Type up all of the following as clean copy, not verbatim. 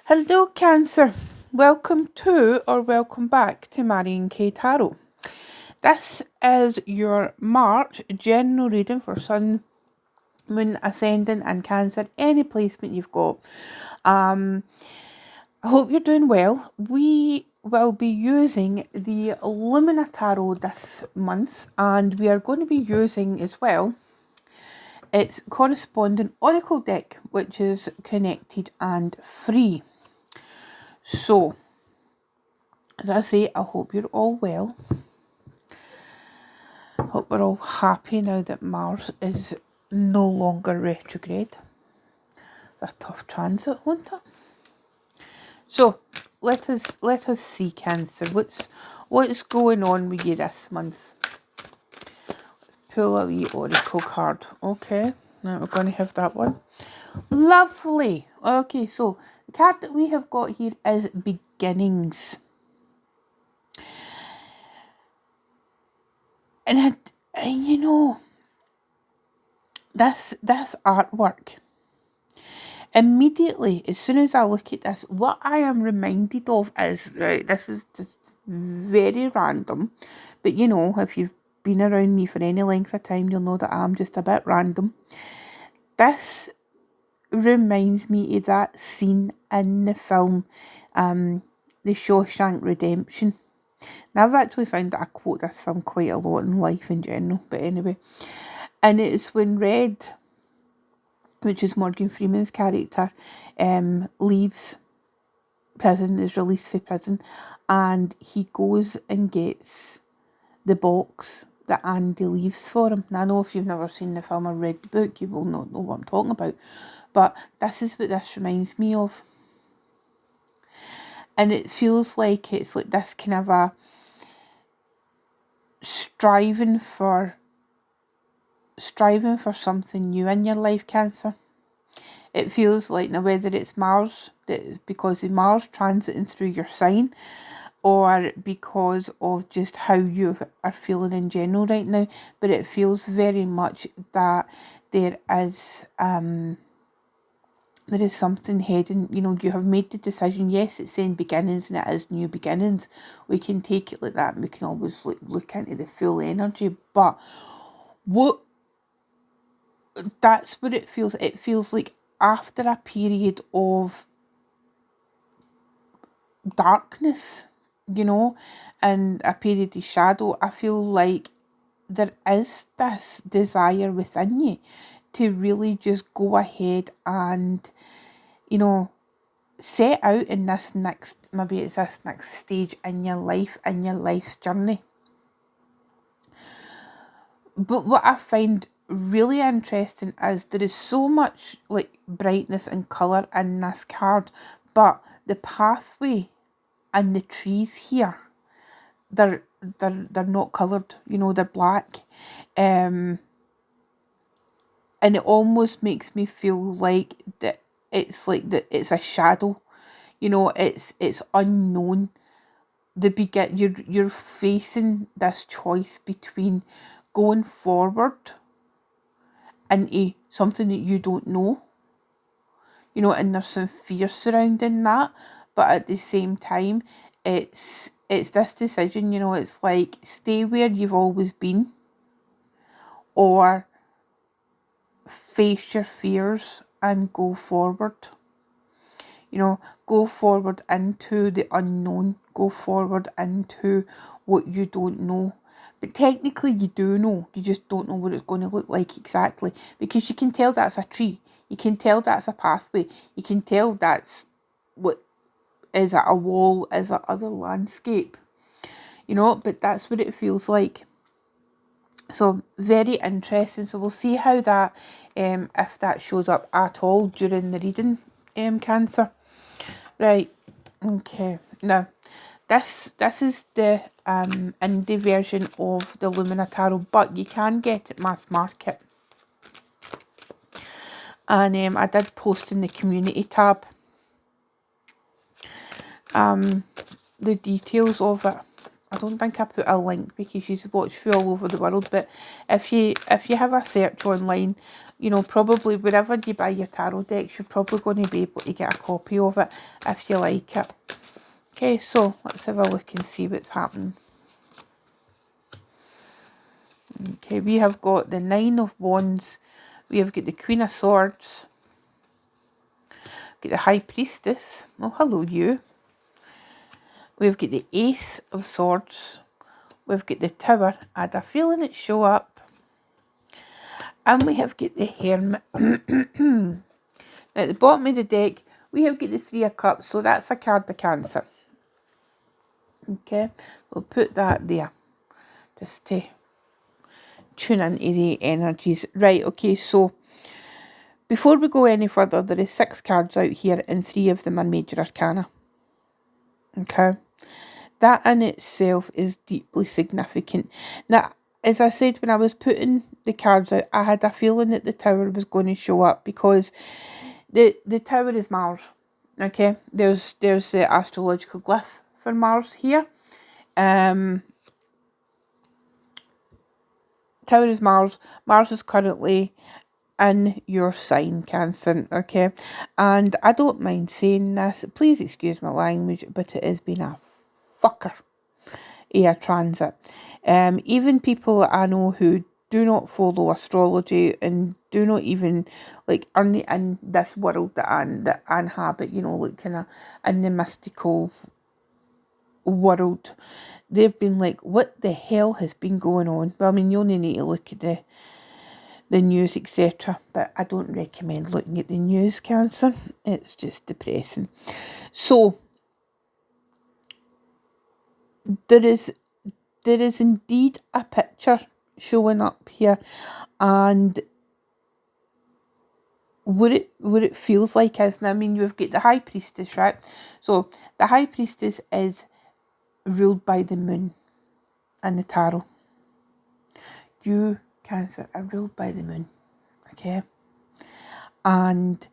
Hello Cancer, welcome to or welcome back to Marion K Tarot. This is your March general reading for Sun, Moon, Ascendant and Cancer, any placement you've got. I hope you're doing well. We will be using the Lumina Tarot this month, and we are going to be using as well its corresponding oracle deck, which is connected and free. So, as I say, I hope you're all well. Hope we're all happy now that Mars is no longer retrograde. It's a tough transit, wasn't it? So let us see, Cancer. What's going on with you this month? Pull a wee oracle card. Okay, now we're going to have that one. Lovely. Okay, so the card that we have got here is beginnings. And you know, this artwork, immediately, as soon as I look at this, what I am reminded of is, right, this is just very random, but you know, if you've been around me for any length of time, you'll know that I'm just a bit random. This reminds me of that scene in the film, The Shawshank Redemption. Now, I've actually found that I quote this film quite a lot in life in general, but anyway. And it's when Red, which is Morgan Freeman's character, leaves prison, is released from prison, and he goes and gets the box that Andy leaves for him. Now, I know if you've never seen the film or read the book, you will not know what I'm talking about, but this is what this reminds me of. And it feels like it's like this kind of a striving for something new in your life, Cancer. It feels like, now whether it's Mars, because of Mars transiting through your sign, or because of just how you are feeling in general right now, but it feels very much that there is something heading, you know, you have made the decision. Yes, it's saying beginnings and it is new beginnings. We can take it like that and we can always look into the full energy, but that's what it feels. It feels like after a period of darkness, you know, and a period of shadow, I feel like there is this desire within you to really just go ahead and, you know, set out in this next, maybe it's this next stage in your life, in your life's journey. But what I find really interesting is there is so much like brightness and colour in this card, but the pathway and the trees here, they're not coloured, you know, they're black. And it almost makes me feel like that it's like that it's a shadow, you know, it's unknown. You're facing this choice between going forward into something that you don't know, you know, and there's some fear surrounding that, but at the same time, it's this decision, you know, it's like stay where you've always been, or face your fears and go forward. You know, go forward into the unknown, go forward into what you don't know. But technically you do know, you just don't know what it's going to look like exactly. Because you can tell that's a tree, you can tell that's a pathway, you can tell that's what is a wall, is a other landscape. You know, but that's what it feels like. So very interesting. So we'll see how that, if that shows up at all during the reading, Cancer. Right, okay. Now, this is the indie version of the Lumina Tarot, but you can get it mass market. And I did post in the community tab the details of it. I don't think I put a link because she's watched for all over the world, but if you have a search online, you know, probably wherever you buy your tarot decks, you're probably going to be able to get a copy of it if you like it. Okay, so let's have a look and see what's happening. Okay, we have got the Nine of Wands, we have got the Queen of Swords, got the High Priestess, oh hello you, we've got the Ace of Swords, we've got the Tower, I had a feeling it show up, and we have got the Hermit. Now at the bottom of the deck, we have got the Three of Cups, so that's a card of Cancer. Okay, we'll put that there, just to tune into the energies. Right, okay, so before we go any further, there is 6 cards out here and 3 of them are major arcana. Okay, that in itself is deeply significant. Now, as I said, when I was putting the cards out, I had a feeling that the Tower was going to show up because the Tower is Mars. Okay, there's the astrological glyph for Mars here. Tower is Mars. Mars is currently in your sign, Cancer, okay? And I don't mind saying this, please excuse my language, but it has been a fucker a transit. Even people I know who do not follow astrology and do not even like are in this world that I inhabit, you know, like kind of in the mystical world, they've been like, what the hell has been going on? Well, I mean, you only need to look at the news, etc. But I don't recommend looking at the news, Cancer. It's just depressing. So there is indeed a picture showing up here, and what it feels like is, now I mean, you've got the High Priestess, right? So the High Priestess is ruled by the moon in the tarot. You, Cancer, are ruled by the moon, okay? And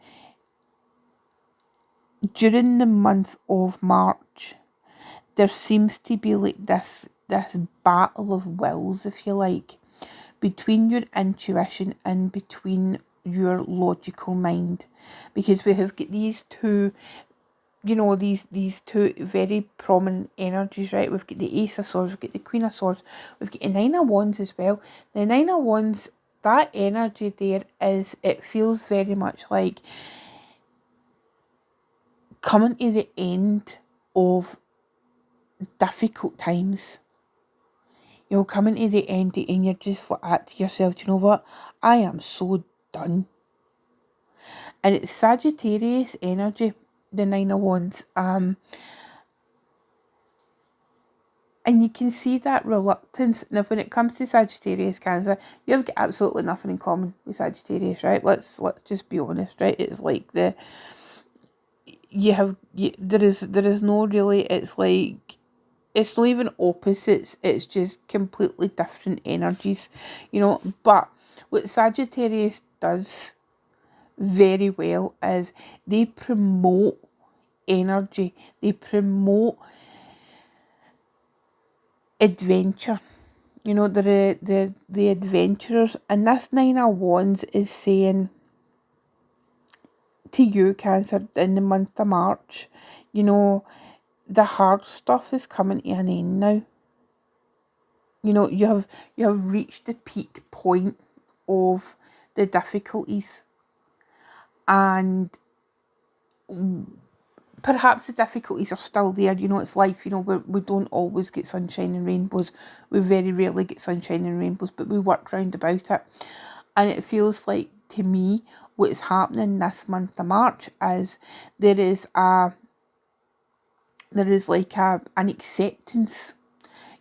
during the month of March, there seems to be like this battle of wills, if you like, between your intuition and between your logical mind, because we have got these two, you know, these two very prominent energies, right? We've got the Ace of Swords, we've got the Queen of Swords, we've got the Nine of Wands as well. The Nine of Wands, that energy there is, it feels very much like coming to the end of difficult times. You know, coming to the end and you're just like to yourself, you know what? I am so done. And it's Sagittarius energy, the Nine of Wands. And you can see that reluctance. Now, when it comes to Sagittarius, Cancer, you've got absolutely nothing in common with Sagittarius, right? Let's just be honest, right? It's like there is no really, it's like, it's not even opposites, it's just completely different energies, you know. But what Sagittarius does very well is they promote energy, they promote adventure. You know, they're the adventurers, and this Nine of Wands is saying to you, Cancer, in the month of March, you know, the hard stuff is coming to an end now. You know, you have reached the peak point of the difficulties, and perhaps the difficulties are still there. You know, it's life. You know, we don't always get sunshine and rainbows. We very rarely get sunshine and rainbows, but we work round about it. And it feels like, to me, what is happening this month of March is there is like an acceptance.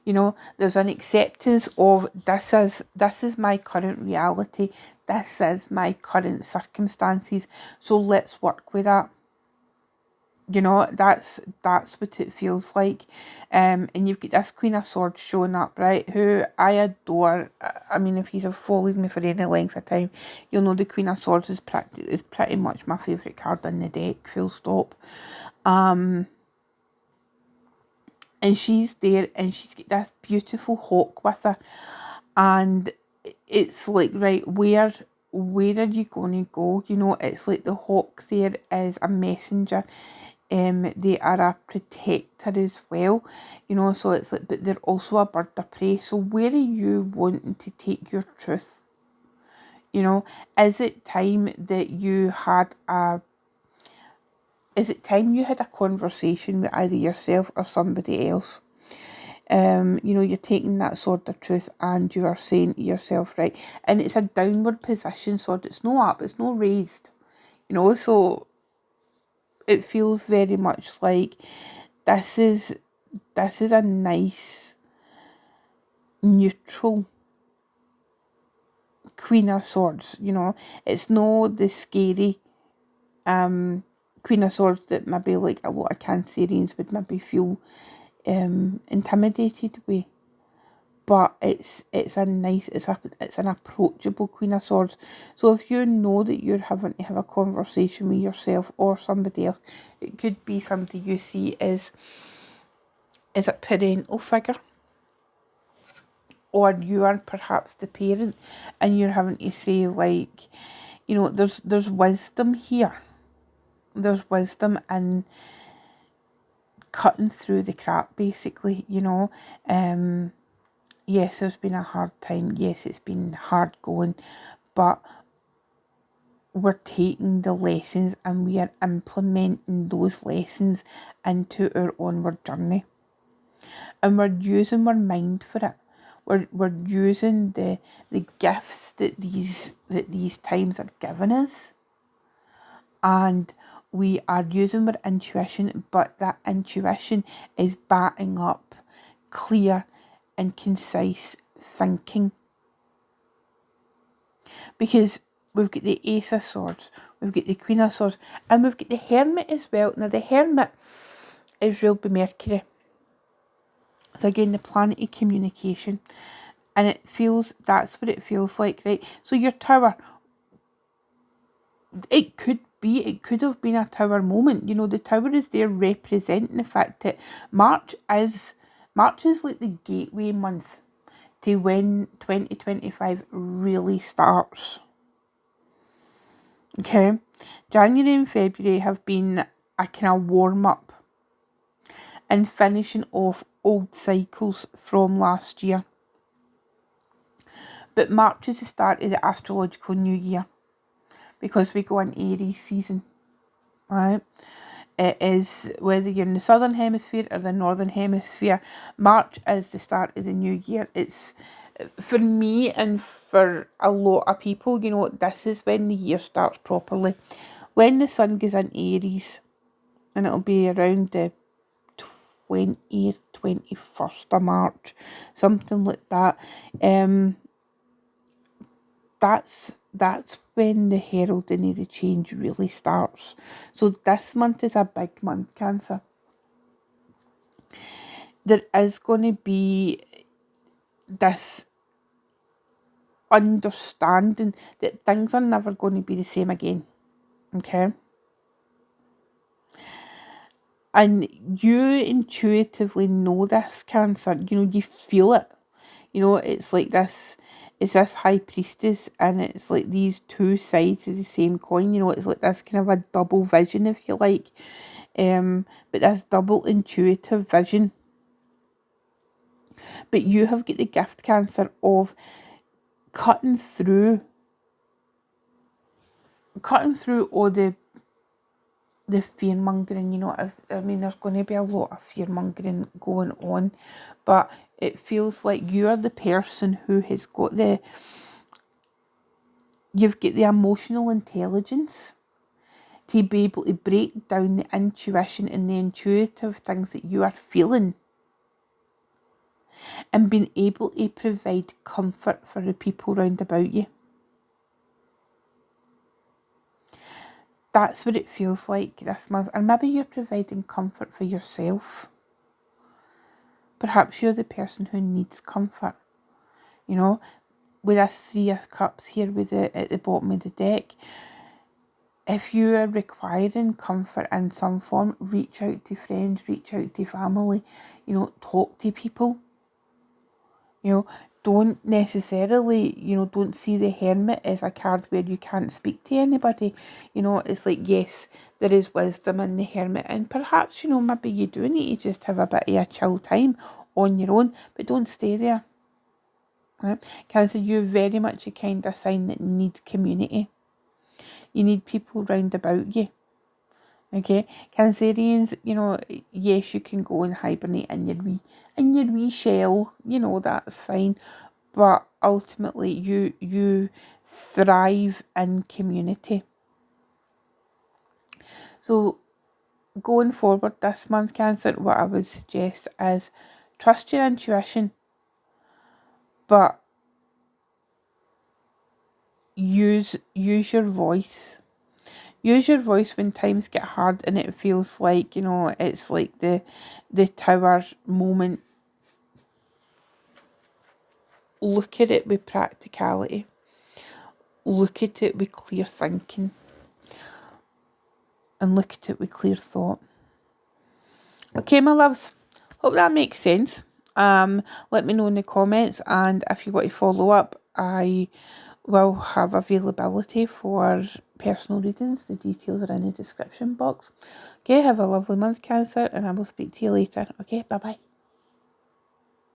You know, there's an acceptance of this is my current reality. This is my current circumstances. So let's work with that. You know, that's what it feels like. And you've got this Queen of Swords showing up, right, who I adore. I mean, if you have followed me for any length of time, you'll know the Queen of Swords is pretty much my favourite card in the deck, full stop. And And she's there and she's got this beautiful hawk with her. And it's like, right, where are you going to go? You know, it's like the hawk there is a messenger. They are a protector as well, you know, so it's like, but they're also a bird of prey. So where are you wanting to take your truth? You know, is it time you had a conversation with either yourself or somebody else? You know, you're taking that sword of truth and you are saying to yourself, right, and it's a downward position sword, it's no up, it's no raised, you know, so it feels very much like this is a nice neutral Queen of Swords, you know. It's no the scary Queen of Swords that maybe like a lot of Cancerians would maybe feel intimidated with. But it's an approachable Queen of Swords. So if you know that you're having to have a conversation with yourself or somebody else, it could be somebody you see as a parental figure, or you are perhaps the parent, and you're having to say, like, you know, there's wisdom here. There's wisdom in cutting through the crap, basically, you know. Yes, there's been a hard time. Yes, it's been hard going, but we're taking the lessons and we are implementing those lessons into our onward journey. And we're using our mind for it. We're using the gifts that these times are giving us. And we are using our intuition, but that intuition is backing up clear and concise thinking. Because we've got the Ace of Swords, we've got the Queen of Swords, and we've got the Hermit as well. Now, the Hermit is ruled by Mercury. So again, the planet of communication. And that's what it feels like, right? So your tower, it could have been a tower moment. You know, the tower is there representing the fact that March is like the gateway month to when 2025 really starts. Okay, January and February have been a kind of warm up and finishing off old cycles from last year. But March is the start of the astrological new year because we go in Aries season, right? It is, whether you're in the southern hemisphere or the northern hemisphere, March is the start of the new year. It's, for me and for a lot of people, you know, this is when the year starts properly. When the sun goes in Aries, and it'll be around the 20th, 21st of March, something like that. That's when the heralding of the change really starts. So this month is a big month, Cancer. There is going to be this understanding that things are never going to be the same again. Okay? And you intuitively know this, Cancer. You know, you feel it. You know, it's like this, it's this high priestess, and it's like these two sides of the same coin. You know, it's like this kind of a double vision, if you like. But this double intuitive vision. But you have got the gift, Cancer, of cutting through all the fear mongering. You know, I mean, there's going to be a lot of fear mongering going on, but it feels like you're the person who has got you've got the emotional intelligence to be able to break down the intuition and the intuitive things that you are feeling, and being able to provide comfort for the people round about you. That's what it feels like this month. And maybe you're providing comfort for yourself. Perhaps you're the person who needs comfort. You know, with this 3 of Cups here at the bottom of the deck, if you are requiring comfort in some form, reach out to friends, reach out to family, you know, talk to people. You know, don't necessarily, you know, don't see the Hermit as a card where you can't speak to anybody. You know, it's like, yes, there is wisdom in the Hermit, and perhaps, you know, maybe you do need to just have a bit of a chill time on your own, but don't stay there. Right? Cancer, you're very much a kind of sign that needs community. You need people round about you. Okay, Cancerians, you know, yes, you can go and hibernate in your wee shell, you know, that's fine. But ultimately you thrive in community. So going forward this month, Cancer, what I would suggest is trust your intuition, but use your voice. Use your voice when times get hard and it feels like, you know, it's like the tower moment. Look at it with practicality. Look at it with clear thinking. And look at it with clear thought. Okay, my loves. Hope that makes sense. Let me know in the comments, and if you want to follow up, I will have availability for personal readings. The details are in the description box. Okay, have a lovely month, Cancer, and I will speak to you later. Okay, bye-bye.